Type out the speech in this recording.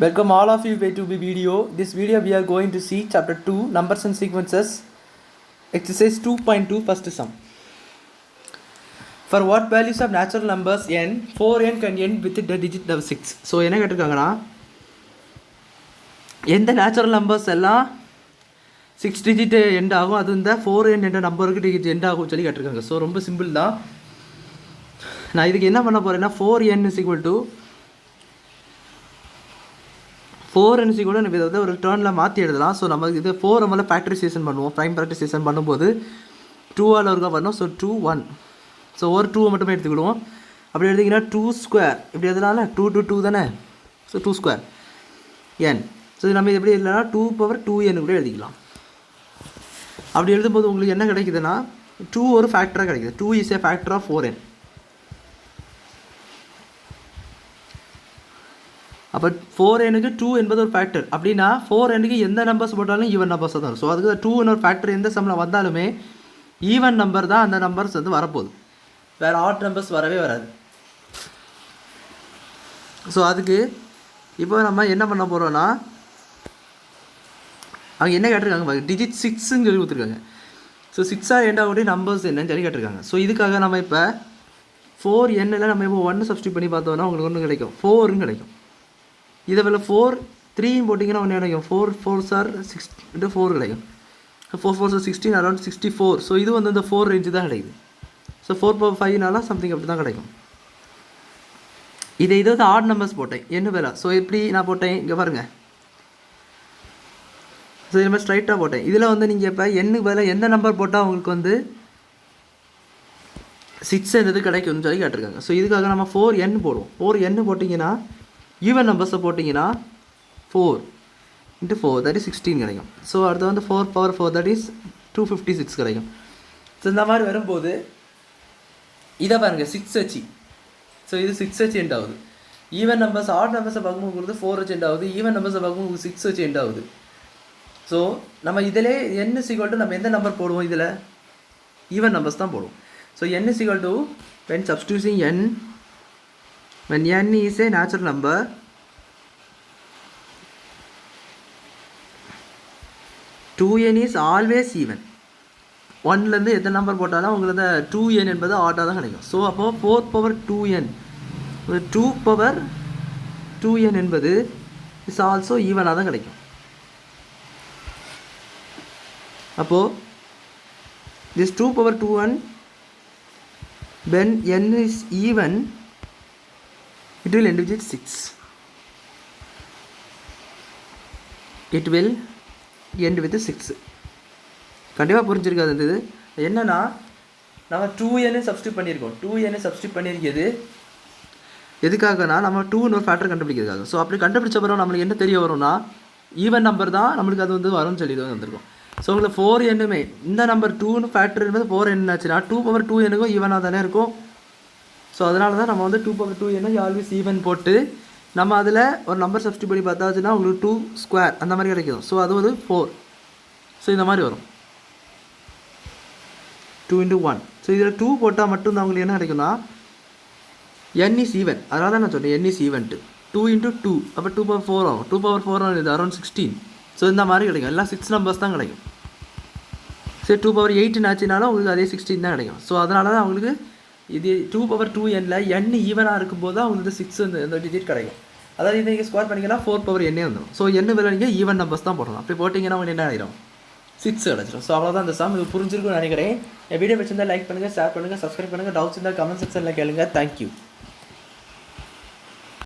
Welcome all of you to the video. This video we are going to see chapter 2 numbers and sequences exercise 2.2 first sum. For what values of natural numbers n 4n can end with the digit of 6. So என்ன கேட்டிருக்காங்கன்னா எந்த natural numbers எல்லாம் 6 digit end ஆகும் அது இந்த 4n என்ற நம்பருக்கு digit end ஆகும் சொல்லி கேட்டிருக்காங்க. ஸோ ரொம்ப சிம்பிள் தான். நான் இதுக்கு என்ன பண்ண போகிறேன்னா 4n is equal to 4n is equal to நம்ம இதை ஒரு டேர்னில் மாற்றி எழுதலாம். ஸோ நம்ம இது 4 நம்மள ஃபேக்டரைசேஷன் பண்ணுவோம். ப்ரைம் ஃபேக்டரைசேஷன் பண்ணும்போது 2ஆல் இருக்கா வரணும். ஸோ 2 1. ஸோ ஒரு 2 மட்டுமே எடுத்துக்கிடுவோம். அப்படி எடுத்திங்கன்னா 2 ஸ்கொயர் இப்படி எழுதலாம்ல, 2 to 2 தானே. So 2 square n. ஸோ நம்ம இது எப்படி எழுதலாம், 2 power 2n கூட எழுதிக்கலாம். அப்படி எழுதும்போது உங்களுக்கு என்ன கிடைக்குதுன்னா 2 ஒரு ஃபேக்டராக கிடைக்குது. 2 is a factor of 4n. அப்போ 4nக்கு 2 என்பது ஒரு ஃபேக்டர். அப்படின்னா 4nக்கு எந்த நம்பர்ஸ் போட்டாலும் ஈவன் நம்பர்ஸ் தான் வரும். ஸோ அதுக்கு 2ன்னு ஒரு ஃபேக்டர் எந்த சம்மில் வந்தாலுமே ஈவன் நம்பர் தான் அந்த நம்பர்ஸ் வந்து வரப்போகுது, வேறு ஆட் நம்பர்ஸ் வரவே வராது. ஸோ அதுக்கு இப்போ நம்ம என்ன பண்ண போகிறோன்னா அவங்க என்ன கேட்டிருக்காங்க, டிஜிட் 6ன்னு சொல்லி கொடுத்துருக்காங்க. ஸோ 6ஆக எண்ட் ஆகக்கூடிய நம்பர்ஸ் என்னன்னு சொல்லி கேட்டிருக்காங்க. ஸோ இதுக்காக நம்ம இப்போ 4nல நம்ம இப்போ 1 சப்ஸ்டியூட் பண்ணி பார்த்தோம்னா உங்களுக்கு ஒன்று கிடைக்கும், 4ன்னு கிடைக்கும். இதை வேலை 4 3 போட்டிங்கன்னா ஒன்று கிடைக்கும், 4 4s are 6 into 4 கிடைக்கும். 4 4s are 16, அரௌண்ட் 64. ஸோ இது வந்து இந்த 4 ரேஞ்சு தான் கிடைக்குது. ஸோ 4 power 5னால சம்திங் அப்படி தான் கிடைக்கும். இதை வந்து ஆட் நம்பர்ஸ் போட்டேன் என்ன வேலை. ஸோ எப்படி நான் போட்டேன் இங்கே பாருங்கள். ஸோ இது மாதிரி ஸ்ட்ரைட்டாக போட்டேன். இதில் வந்து நீங்கள் இப்போ எண்ணுக்கு வேலை எந்த நம்பர் போட்டால் உங்களுக்கு வந்து 6 என்னது கிடைக்கும்னு சொல்லி கேட்டிருக்காங்க. ஸோ இதுக்காக நம்ம 4n போடுவோம். 4n போட்டிங்கன்னா ஈவன் நம்பர்ஸை போட்டிங்கன்னா 4 into 4 that is 16 கிடைக்கும். ஸோ அடுத்து வந்து 4 power 4 that is 256 கிடைக்கும். ஸோ இந்த மாதிரி வரும்போது இதை பாருங்கள் 6h. ஸோ இது 6h எண்ட் ஆகுது. ஈவன் நம்பர்ஸ் ஆட் நம்பர்ஸை பார்க்கும்போது உங்களுக்கு 4h எண்ட் ஆகுது, ஈவன் நம்பர்ஸை பார்க்கும்போது உங்களுக்கு 6h எண்ட் ஆகுது. ஸோ நம்ம இதிலே n is equal to நம்ம எந்த நம்பர் போடுவோம், இதில் ஈவன் நம்பர்ஸ் தான் போடுவோம். So n is equal to when substituting n, when n is a natural number, n is always even. 1லேருந்து எத்தனை நம்பர் போட்டாலும் உங்களுக்கு 2n என்பது ஆட்டாக தான் கிடைக்கும். ஸோ அப்போது 4 power 2n 2 power 2n என்பது இஸ் ஆல்சோ ஈவனாக தான் கிடைக்கும். அப்போது this 2 power 2n when n is even it will end with 6. It will end with 6. கண்டிப்பாக புரிஞ்சிருக்காது. இது என்னன்னா நம்ம 2n சப்ஸ்டியூட் பண்ணியிருக்கோம். 2n சப்ஸ்டியூட் பண்ணியிருக்கிறது எதுக்காகனா நம்ம 2ன்னு ஒரு ஃபேக்டர் கண்டுபிடிக்கிறதுக்காக. ஸோ அப்படி கண்டுபிடிச்ச பிறகு நம்மளுக்கு என்ன தெரிய வரும்னா ஈவன் நம்பர் தான் நம்மளுக்கு அது வந்து வரும்னு சொல்லி வந்திருக்கும். ஸோ உங்களுக்கு 4nமே இந்த நம்பர் 2ன்னு ஃபேக்டர் என்பது 4n ஆச்சுன்னா 2 power 2nக்கும் ஈவனாக தானே இருக்கும். ஸோ அதனால தான் நம்ம வந்து 2 power 2n ஆல்வேஸ் ஈவன் போட்டு நம்ம அதில் ஒரு நம்பர் சப்ஸ்டியூட் பண்ணி பார்த்தாச்சுன்னா உங்களுக்கு 2 ஸ்கொயர் அந்த மாதிரி கிடைக்கும். ஸோ அது வந்து 4. ஸோ இந்த மாதிரி வரும் 2 into 1. ஸோ இதில் 2 போட்டால் மட்டும்தான் உங்களுக்கு என்ன கிடைக்கும்னா n is even. அதனால தான் நான் சொன்னேன் n is even. 2 into 2 அப்போ 2 power 4 ஆகும். 2 power 4 இது அரௌண்ட் 16. ஸோ இந்த மாதிரி கிடைக்கும். எல்லாம் 6 நம்பர்ஸ் தான் கிடைக்கும். சரி 2 power 8 ஆச்சுனாலும் உங்களுக்கு அதே 16 தான் கிடைக்கும். ஸோ அதனால தான் உங்களுக்கு இது 2 power 2nல n ஈவனாக இருக்கும்போது தான் உங்களுக்கு 6 இந்த டிஜிட் கிடைக்கும். அதாவது இதை நீங்கள் ஸ்கொயர் பண்ணிங்கன்னா 4 power n வந்துடும். ஸோ n வேலை நீங்கள் ஈவன் நம்பர்ஸ் தான் போடணும். அப்படி போட்டிங்கன்னா உங்களுக்கு என்ன ஆகிடும், 6 கிடச்சிடும். ஸோ அவ்வளோதான் இந்த சம். இது புரிஞ்சிருக்குன்னு நினைக்கிறேன். வீடியோ பிடிச்சிருந்தால் லைக் பண்ணுங்கள், ஷேர் பண்ணுங்கள், சப்ஸ்கிரைப் பண்ணுங்கள். டவுட்ஸ் இருந்தால் கமெண்ட் செக்ஷனில் கேளுங்க. தேங்க்யூ.